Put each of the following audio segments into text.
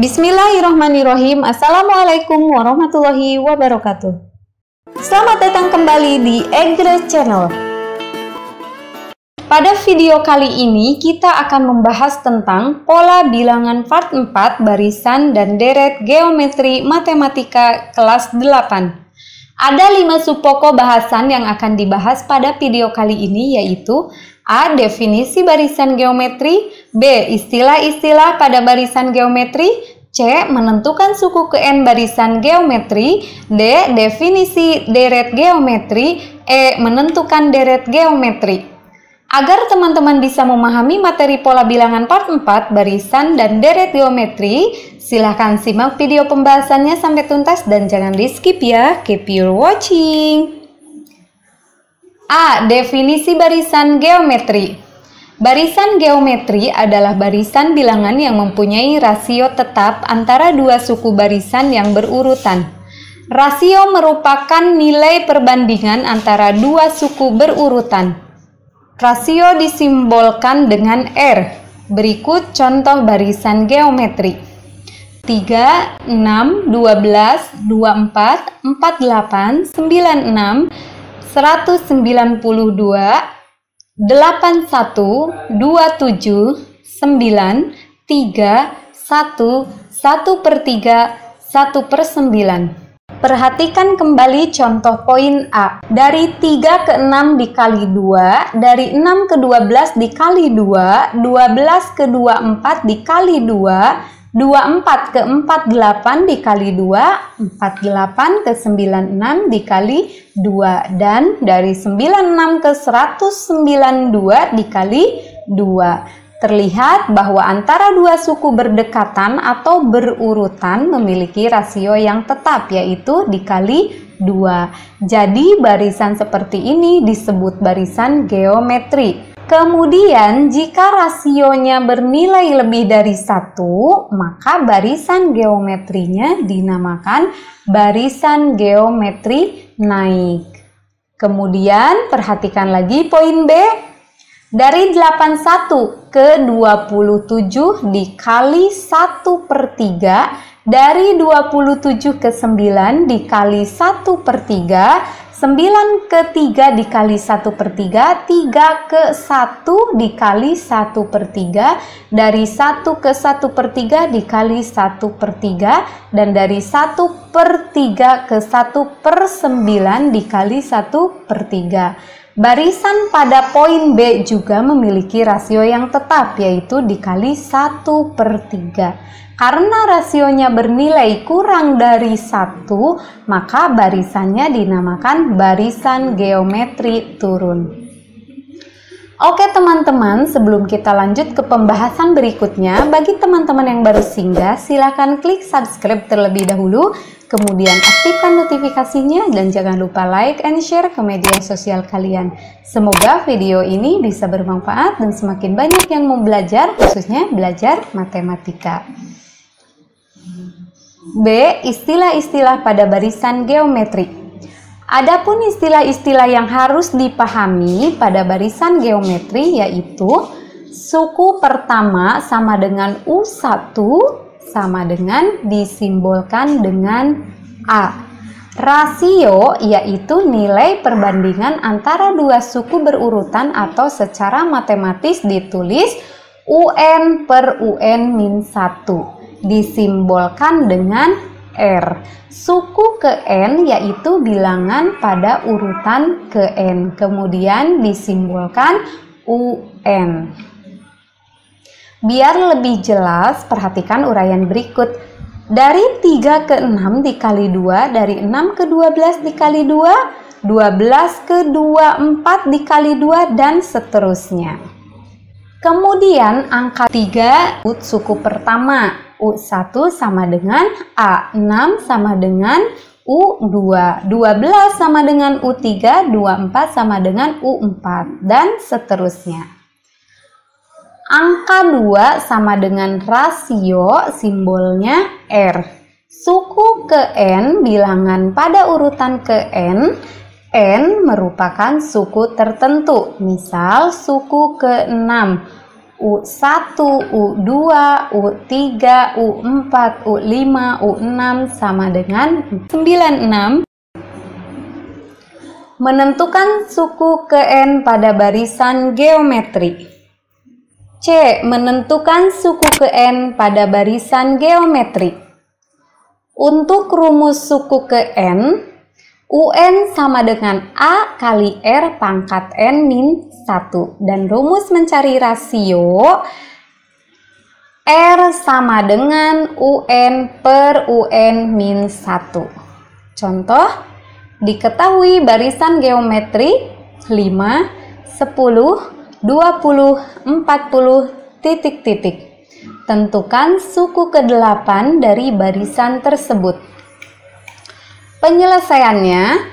Bismillahirrahmanirrahim. Assalamualaikum warahmatullahi wabarakatuh. Selamat datang kembali di Egre Channel. Pada video kali ini kita akan membahas tentang pola bilangan part 4 barisan dan deret geometri matematika kelas 8. Ada 5 subpokok bahasan yang akan dibahas pada video kali ini, yaitu A. Definisi barisan geometri, B. Istilah-istilah pada barisan geometri, C. Menentukan suku ke N barisan geometri, D. Definisi deret geometri, E. Menentukan deret geometri. Agar teman-teman bisa memahami materi pola bilangan part 4 barisan dan deret geometri, silahkan simak video pembahasannya sampai tuntas dan jangan di skip ya. Keep your watching. A. Definisi barisan geometri. Barisan geometri adalah barisan bilangan yang mempunyai rasio tetap antara dua suku barisan yang berurutan. Rasio merupakan nilai perbandingan antara dua suku berurutan. Rasio disimbolkan dengan R. Berikut contoh barisan geometri. 3, 6, 12, 24, 48, 96, 192, 81, 27, 9, 3, 1, 1/3, 1/9. Perhatikan kembali contoh poin A. Dari 3 ke 6 dikali 2, dari 6 ke 12 dikali 2, 12 ke 24 dikali 2, 24 ke 48 dikali 2, 48 ke 96 dikali 2, dan dari 96 ke 192 dikali 2. Terlihat bahwa antara dua suku berdekatan atau berurutan memiliki rasio yang tetap, yaitu dikali 2. Jadi barisan seperti ini disebut barisan geometri. Kemudian jika rasionya bernilai lebih dari 1, maka barisan geometrinya dinamakan barisan geometri naik. Kemudian perhatikan lagi poin B. Dari 81 ke 27 dikali 1/3, dari 27 ke 9 dikali 1/3, 9 ke 3 dikali 1/3, 3 ke 1 dikali 1/3, dari 1 ke 1/3 dikali 1/3, dan dari 1/3 ke 1/9 dikali 1/3. Barisan pada poin B juga memiliki rasio yang tetap, yaitu dikali 1/3. Karena rasionya bernilai kurang dari 1, maka barisannya dinamakan barisan geometri turun. Oke teman-teman, sebelum kita lanjut ke pembahasan berikutnya, bagi teman-teman yang baru singgah, silakan klik subscribe terlebih dahulu, kemudian aktifkan notifikasinya, dan jangan lupa like and share ke media sosial kalian. Semoga video ini bisa bermanfaat dan semakin banyak yang mau belajar, khususnya belajar matematika. B. Istilah-istilah pada barisan geometri. Adapun istilah-istilah yang harus dipahami pada barisan geometri yaitu suku pertama sama dengan U1 sama dengan disimbolkan dengan A. Rasio yaitu nilai perbandingan antara dua suku berurutan atau secara matematis ditulis UN per UN-1. Disimbolkan dengan R. Suku ke N yaitu bilangan pada urutan ke N, kemudian disimbolkan UN. Biar lebih jelas, perhatikan uraian berikut. Dari 3 ke 6 dikali 2, dari 6 ke 12 dikali 2, 12 ke 24 dikali 2, dan seterusnya. Kemudian angka 3 suku pertama. U1 sama dengan A6 sama dengan U2, 12 sama dengan U3, 24 sama dengan U4, dan seterusnya. Angka 2 sama dengan rasio, simbolnya R. Suku ke N, bilangan pada urutan ke N. N merupakan suku tertentu, misal suku ke 6. U1, U2, U3, U4, U5, U6 sama dengan 96. Menentukan suku ke-n pada barisan geometri. C. Menentukan suku ke-n pada barisan geometri. Untuk rumus suku ke-n, UN sama dengan A kali R pangkat N min 1. Dan rumus mencari rasio R sama dengan UN per UN min 1. Contoh, diketahui barisan geometri 5, 10, 20, 40, titik-titik. Tentukan suku ke-8 dari barisan tersebut. Penyelesaiannya,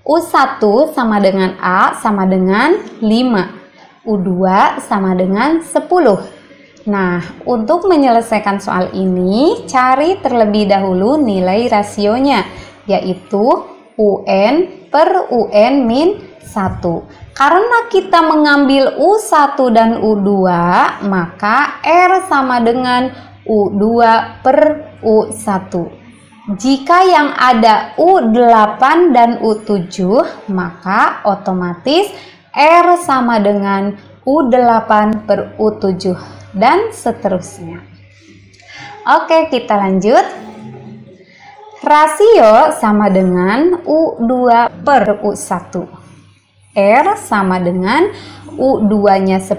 U1 sama dengan A sama dengan 5, U2 sama dengan 10. Nah, untuk menyelesaikan soal ini, cari terlebih dahulu nilai rasionya, yaitu UN per UN min 1. Karena kita mengambil U1 dan U2, maka R sama dengan U2 per U1. Jika yang ada U8 dan U7, maka otomatis R sama dengan U8 per U7 dan seterusnya. Oke, kita lanjut. Rasio sama dengan U2 per U1. R sama dengan U2-nya 10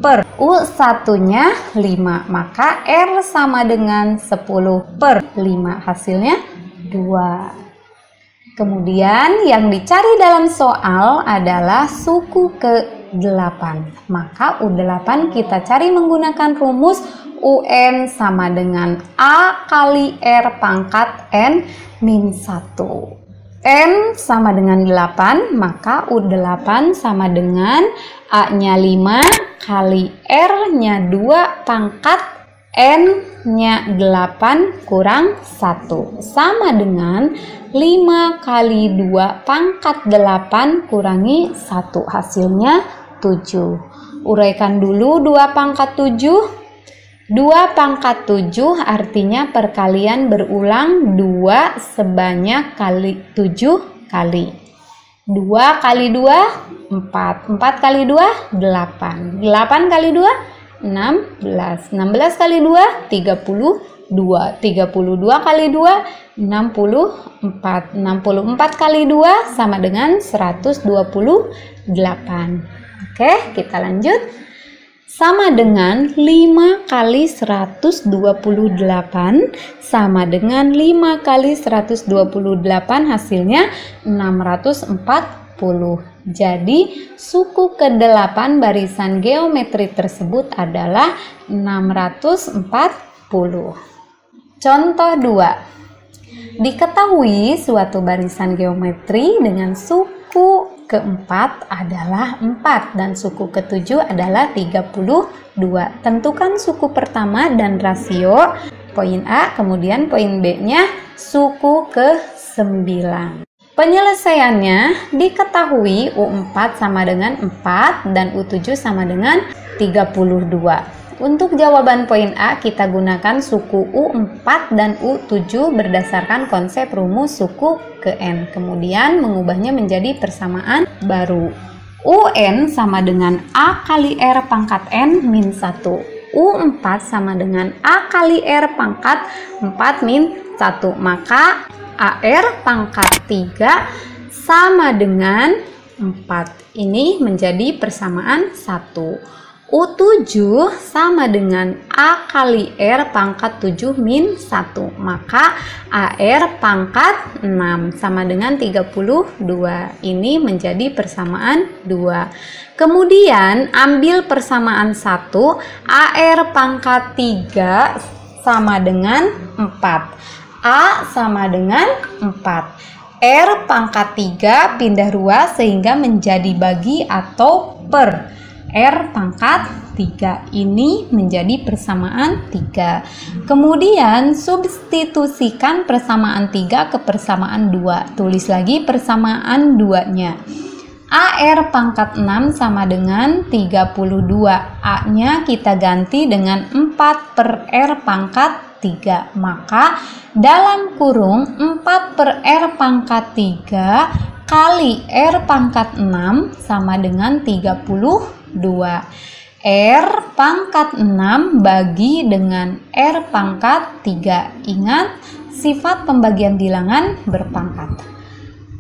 per U1-nya 5. Maka R sama dengan 10 per 5. Hasilnya 2. Kemudian yang dicari dalam soal adalah suku ke-8. Maka U8 kita cari menggunakan rumus UN sama dengan A kali R pangkat N min 1. N sama dengan 8, maka U8 sama dengan A-nya 5 kali R-nya 2 pangkat N-nya 8 kurang 1. Sama dengan 5 kali 2 pangkat 8 kurangi 1. Hasilnya 7. Uraikan dulu 2 pangkat 7. 2 pangkat 7 artinya perkalian berulang 2 sebanyak kali 7 kali. 2 kali 2, 4. 4 kali 2, 8. 8 kali 2, 16. 16 kali 2, 32. 32 kali 2, 64. 64 kali 2 sama dengan 128. Oke, kita lanjut. Sama dengan 5 kali 128 sama dengan 5 kali 128 hasilnya 640. Jadi suku ke-8 barisan geometri tersebut adalah 640. Contoh 2. Diketahui suatu barisan geometri dengan suku ke-4 adalah 4 dan suku ke-7 adalah 32. Tentukan suku pertama dan rasio poin A, kemudian poin B-nya suku ke-9. Penyelesaiannya diketahui U4 sama dengan 4 dan U7 sama dengan 32. Untuk jawaban poin A, kita gunakan suku U4 dan U7 berdasarkan konsep rumus suku ke-n. Kemudian mengubahnya menjadi persamaan baru. UN sama dengan A kali R pangkat N min 1. U4 sama dengan A kali R pangkat 4 min 1. Maka AR pangkat 3 sama dengan 4. Ini menjadi persamaan 1. U7 sama dengan A kali R pangkat 7 min 1. Maka AR pangkat 6 sama dengan 32. Ini menjadi persamaan 2. Kemudian ambil persamaan 1. AR pangkat 3 sama dengan 4. A sama dengan 4. R pangkat 3 pindah ruas sehingga menjadi bagi atau per. R pangkat 3 ini menjadi persamaan 3. Kemudian substitusikan persamaan 3 ke persamaan 2. Tulis lagi persamaan 2-nya. AR pangkat 6 sama dengan 32. A-nya kita ganti dengan 4 per R pangkat 3. Maka dalam kurung 4 per R pangkat 3 kali R pangkat 6 sama dengan 32. R pangkat 6 bagi dengan R pangkat 3. Ingat, sifat pembagian bilangan berpangkat.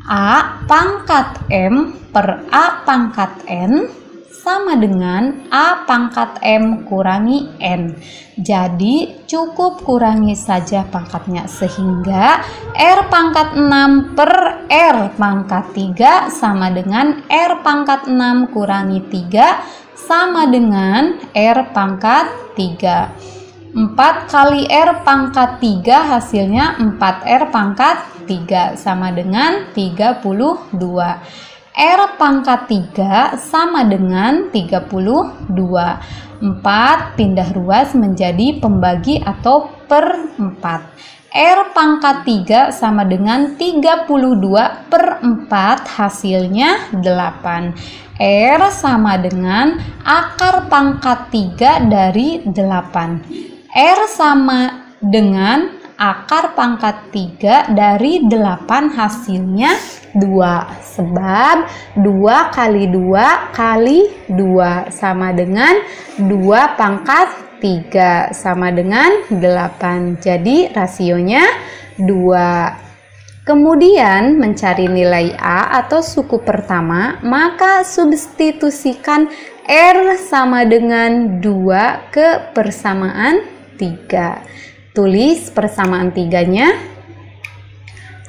A pangkat M per A pangkat N sama dengan A pangkat M kurangi N. Jadi cukup kurangi saja pangkatnya, sehingga R pangkat 6 per R pangkat 3 sama dengan R pangkat 6 kurangi 3 sama dengan R pangkat 3. 4 kali R pangkat 3 hasilnya 4R pangkat 3 sama dengan 32. R pangkat 3 sama dengan 32. 4 pindah ruas menjadi pembagi atau per 4. R pangkat 3 sama dengan 32 per 4 hasilnya 8. R sama dengan akar pangkat 3 dari 8. R sama dengan akar pangkat 3 dari 8 hasilnya 2. Sebab 2 kali 2 kali 2 sama dengan 2 pangkat 3 sama dengan 8. Jadi rasionya 2. Kemudian mencari nilai A atau suku pertama, maka substitusikan R sama dengan 2 ke persamaan 3. Tulis persamaan 3-nya.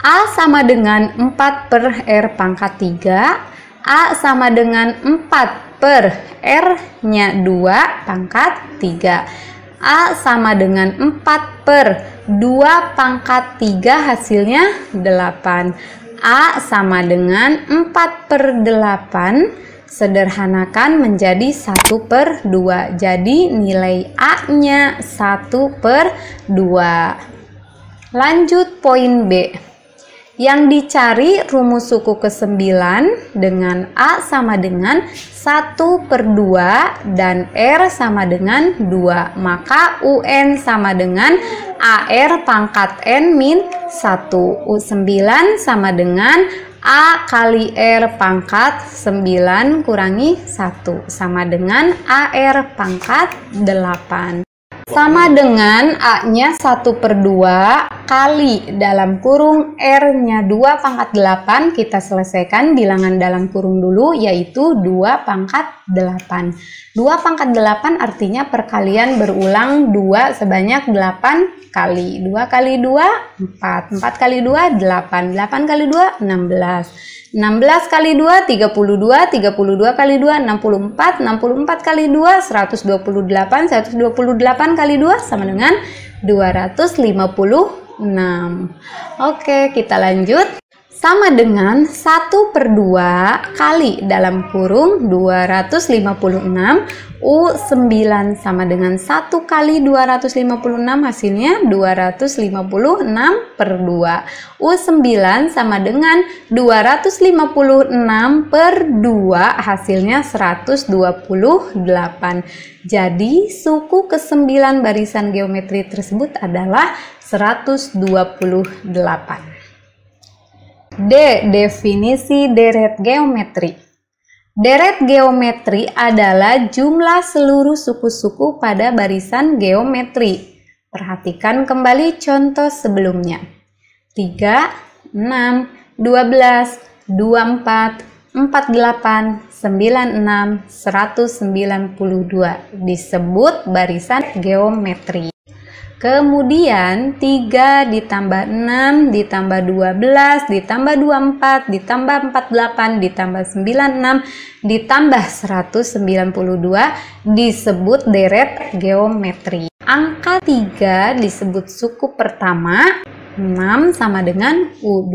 A sama dengan 4 per R pangkat 3. A sama dengan 4 per R-nya 2 pangkat 3. A sama dengan 4 per 2 pangkat 3 hasilnya 8. A sama dengan 4 per 8. Sederhanakan menjadi 1 per 2. Jadi nilai A-nya 1 per 2. Lanjut poin B. Yang dicari rumus suku ke-9 dengan A sama dengan 1 per 2 dan R sama dengan 2. Maka UN sama dengan AR pangkat N min 1. U9 sama dengan A kali R pangkat 9 kurangi 1 sama dengan AR pangkat 8. Sama dengan A-nya 1 per 2 kali dalam kurung R-nya 2 pangkat 8. Kita selesaikan bilangan dalam kurung dulu, yaitu 2 pangkat 8. 2 pangkat 8 artinya perkalian berulang 2 sebanyak 8 kali. 2 kali 2, 4. 4 kali 2, 8. 8 kali 2, 16. 16 kali 2, 32. 32 kali 2, 64. 64 kali 2, 128. 128 kali 2 sama dengan 256. Oke, kita lanjut. Sama dengan 1 per 2 kali dalam kurung 256. U9 sama dengan 1 kali 256, hasilnya 256 per 2. U9 sama dengan 256 per 2, hasilnya 128. Jadi suku ke-9 barisan geometri tersebut adalah 128. D. Definisi deret geometri. Deret geometri adalah jumlah seluruh suku-suku pada barisan geometri. Perhatikan kembali contoh sebelumnya. 3, 6, 12, 24, 48, 96, 192 disebut barisan geometri. Kemudian 3 ditambah 6 ditambah 12 ditambah 24 ditambah 48 ditambah 96 ditambah 192 disebut deret geometri. Angka 3 disebut suku pertama. 6 sama dengan U2,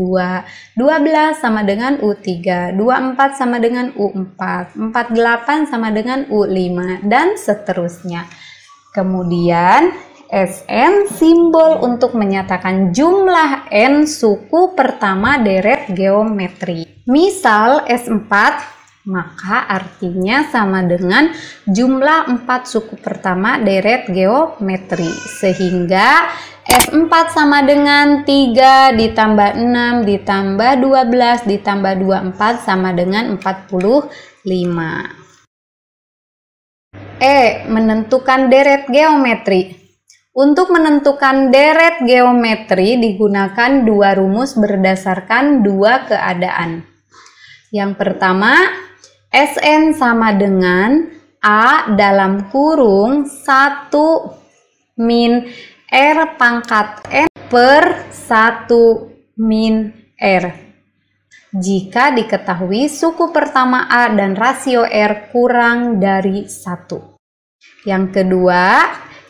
12 sama dengan U3, 24 sama dengan U4, 48 sama dengan U5, dan seterusnya. Kemudian Sn simbol untuk menyatakan jumlah n suku pertama deret geometri. Misal S4 Maka artinya sama dengan jumlah 4 suku pertama deret geometri. Sehingga F4 sama dengan 3 ditambah 6 ditambah 12 ditambah 24 sama dengan 45. Menentukan deret geometri. Untuk menentukan deret geometri digunakan dua rumus berdasarkan dua keadaan. Yang pertama, Sn sama dengan A dalam kurung 1 min R pangkat N per 1 min R. Jika diketahui suku pertama A dan rasio R kurang dari 1. Yang kedua,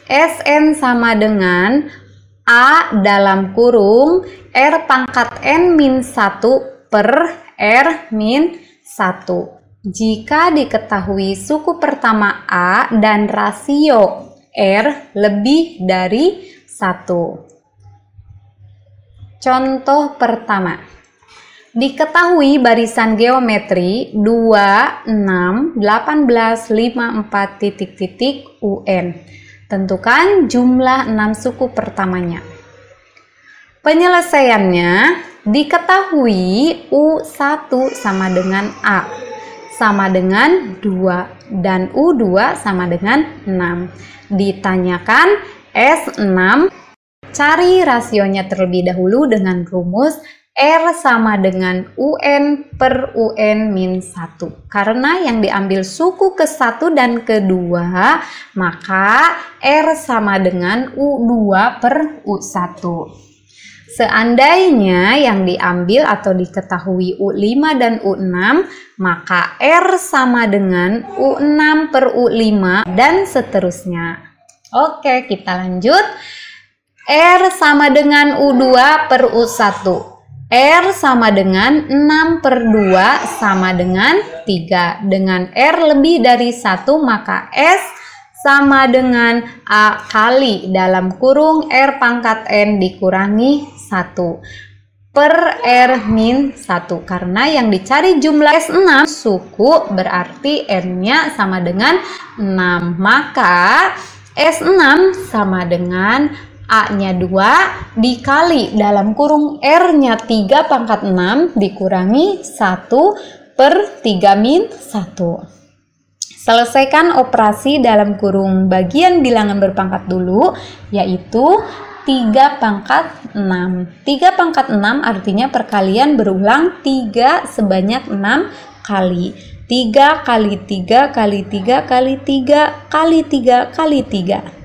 Sn sama dengan A dalam kurung R pangkat N min 1 per R min 1. Jika diketahui suku pertama A dan rasio R lebih dari 1. Contoh pertama. Diketahui barisan geometri 2, 6, 18, 54, UN. Tentukan jumlah 6 suku pertamanya. Penyelesaiannya diketahui U1 sama dengan A sama dengan 2 dan U2 sama dengan 6. Ditanyakan S6, cari rasionya terlebih dahulu dengan rumus R sama dengan UN per UN min 1. Karena yang diambil suku ke-1 dan ke-2, maka R sama dengan U2 per U1. Seandainya yang diambil atau diketahui U5 dan U6, maka R sama dengan U6 per U5 dan seterusnya. Oke, kita lanjut. R sama dengan U2 per U1. R sama dengan 6 per 2 sama dengan 3. Dengan R lebih dari 1, maka S sama dengan A kali dalam kurung R pangkat N dikurangi 1 per R min 1. Karena yang dicari jumlah S6 suku berarti N-nya sama dengan 6. Maka S6 sama dengan A-nya 2 dikali dalam kurung R-nya 3 pangkat 6 dikurangi 1 per 3 min 1. Selesaikan operasi dalam kurung bagian bilangan berpangkat dulu, yaitu 3 pangkat 6. 3 pangkat 6 artinya perkalian berulang 3 sebanyak 6 kali. 3 kali 3 kali 3 kali 3 kali 3 kali 3.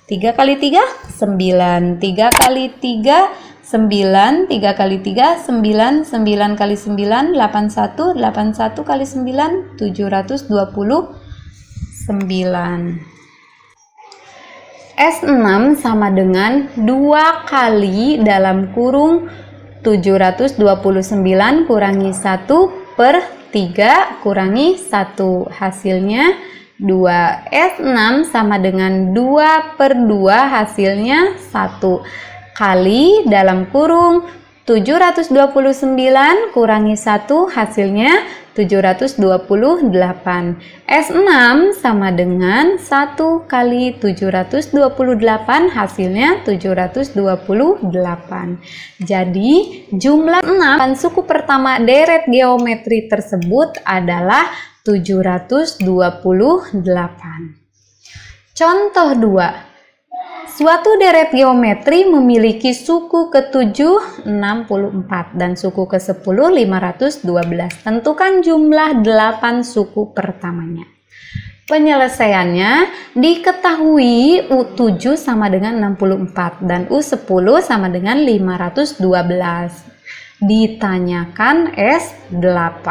3 kali 3, 9. 3 kali 3, 9, 3 kali 3, 9, 9 kali 9, 81, 81 kali 9, 729. S6 sama dengan 2 kali dalam kurung 729 kurangi 1 per 3 kurangi 1. Hasilnya 2. S6 sama dengan 2 per 2 hasilnya 1. Kali dalam kurung 729 kurangi 1 hasilnya 728. S6 sama dengan 1 kali 728 hasilnya 728. Jadi jumlah 6 suku pertama deret geometri tersebut adalah 728. Contoh 2. Suatu deret geometri memiliki suku ke-7 64 dan suku ke-10 512. Tentukan jumlah 8 suku pertamanya. Penyelesaiannya diketahui U7 sama dengan 64 dan U10 sama dengan 512. Ditanyakan S8.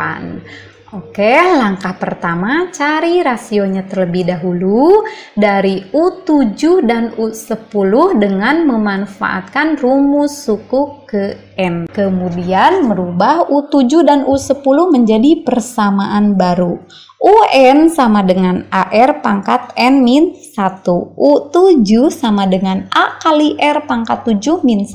Oke, langkah pertama cari rasionya terlebih dahulu dari U7 dan U10 dengan memanfaatkan rumus suku ke N. Kemudian merubah U7 dan U10 menjadi persamaan baru. UN sama dengan AR pangkat N min 1. U7 sama dengan A kali R pangkat 7 min 1.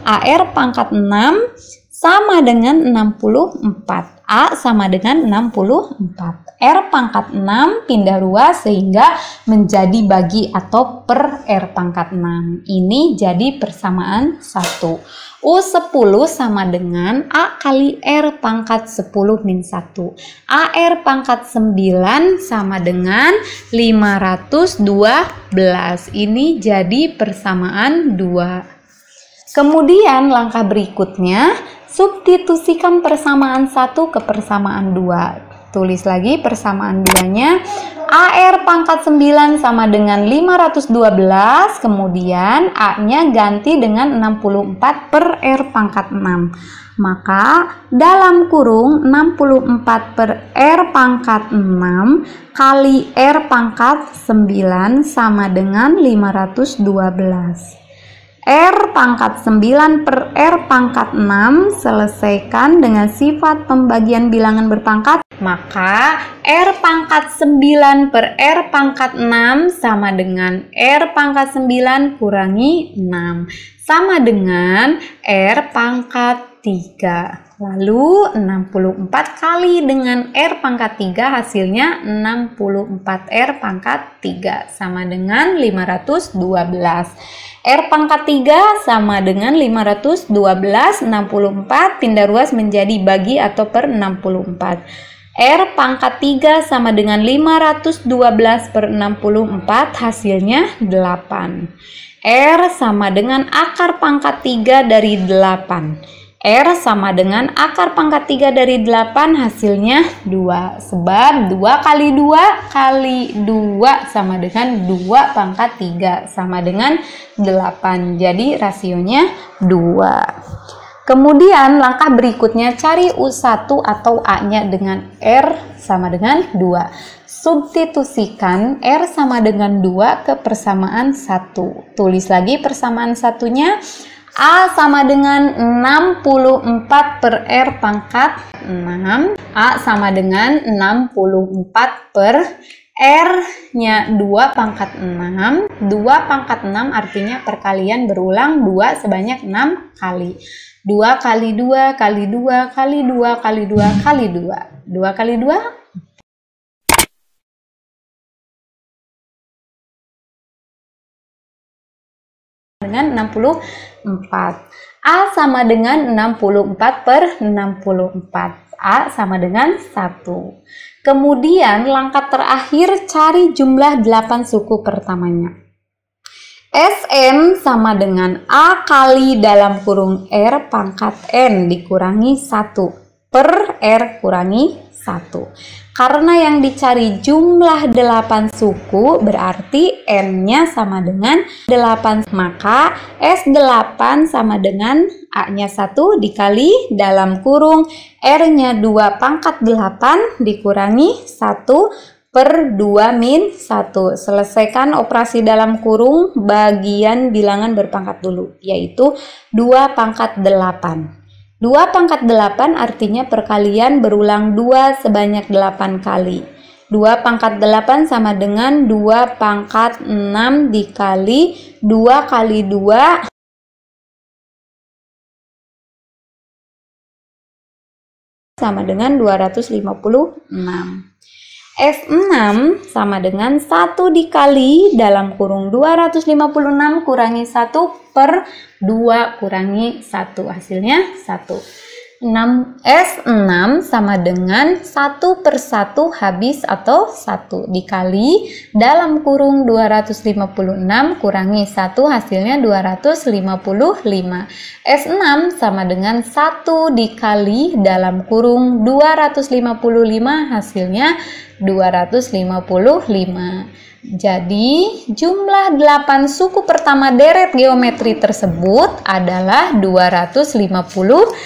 AR pangkat 6 sama dengan 64. A sama dengan 64. R pangkat 6 pindah ruas sehingga menjadi bagi atau per R pangkat 6. Ini jadi persamaan 1. U10 sama dengan A kali R pangkat 10 min 1. AR pangkat 9 sama dengan 512. Ini jadi persamaan 2. Kemudian langkah berikutnya, substitusikan persamaan 1 ke persamaan 2. Tulis lagi persamaan 2-nya. AR pangkat 9 sama dengan 512, kemudian A-nya ganti dengan 64 per R pangkat 6. Maka dalam kurung 64 per R pangkat 6 kali R pangkat 9 sama dengan 512. R pangkat 9 per R pangkat 6 selesaikan dengan sifat pembagian bilangan berpangkat. Maka R pangkat 9 per R pangkat 6 sama dengan R pangkat 9 kurangi 6. Sama dengan R pangkat 3. Lalu 64 kali dengan R pangkat 3 hasilnya 64 R pangkat 3 sama dengan 512. R pangkat 3 sama dengan 512, 64 pindah ruas menjadi bagi atau per 64. R pangkat 3 sama dengan 512 per 64 hasilnya 8. R sama dengan akar pangkat 3 dari 8. R sama dengan akar pangkat 3 dari 8 hasilnya 2. Sebab 2 kali 2 kali 2 sama dengan 2 pangkat 3 sama dengan 8. Jadi rasionya 2. Kemudian langkah berikutnya cari U1 atau A-nya dengan R sama dengan 2. Substitusikan R sama dengan 2 ke persamaan 1. Tulis lagi persamaan satunya. A sama dengan 64 per R pangkat 6. A sama dengan 64 per R-nya 2 pangkat 6. 2 pangkat 6 artinya perkalian berulang 2 sebanyak 6 kali. 2 kali 2 kali 2 kali 2 kali 2 kali 2. 2 kali 2 dengan 64. A sama dengan 64 per 64. A sama dengan 1. Kemudian langkah terakhir cari jumlah 8 suku pertamanya. Sn sama dengan A kali dalam kurung R pangkat N dikurangi 1 per R kurangi 1. Karena yang dicari jumlah 8 suku berarti N-nya sama dengan 8. Maka S8 sama dengan A-nya 1 dikali dalam kurung R-nya 2 pangkat 8 dikurangi 1 per 2 min 1. Selesaikan operasi dalam kurung bagian bilangan berpangkat dulu, yaitu 2 pangkat 8. 2 pangkat 8 artinya perkalian berulang 2 sebanyak 8 kali. 2 pangkat 8 sama dengan 2 pangkat 6 dikali 2 kali 2 sama dengan 256. S6 sama dengan 1 dikali dalam kurung 256 kurangi 1 per 2 kurangi 1. Hasilnya 1. S6 sama dengan 1 per 1 habis atau 1 dikali dalam kurung 256 kurangi 1 hasilnya 255. S6 sama dengan 1 dikali dalam kurung 255 hasilnya 255. Jadi jumlah 8 suku pertama deret geometri tersebut adalah 255.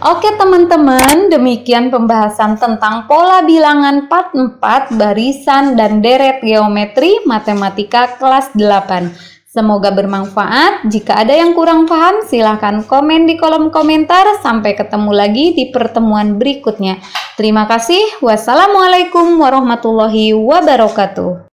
Oke teman-teman, demikian pembahasan tentang pola bilangan part 4 barisan dan deret geometri matematika kelas 8. Semoga bermanfaat. Jika ada yang kurang paham, silahkan komen di kolom komentar. Sampai ketemu lagi di pertemuan berikutnya. Terima kasih. Wassalamualaikum warahmatullahi wabarakatuh.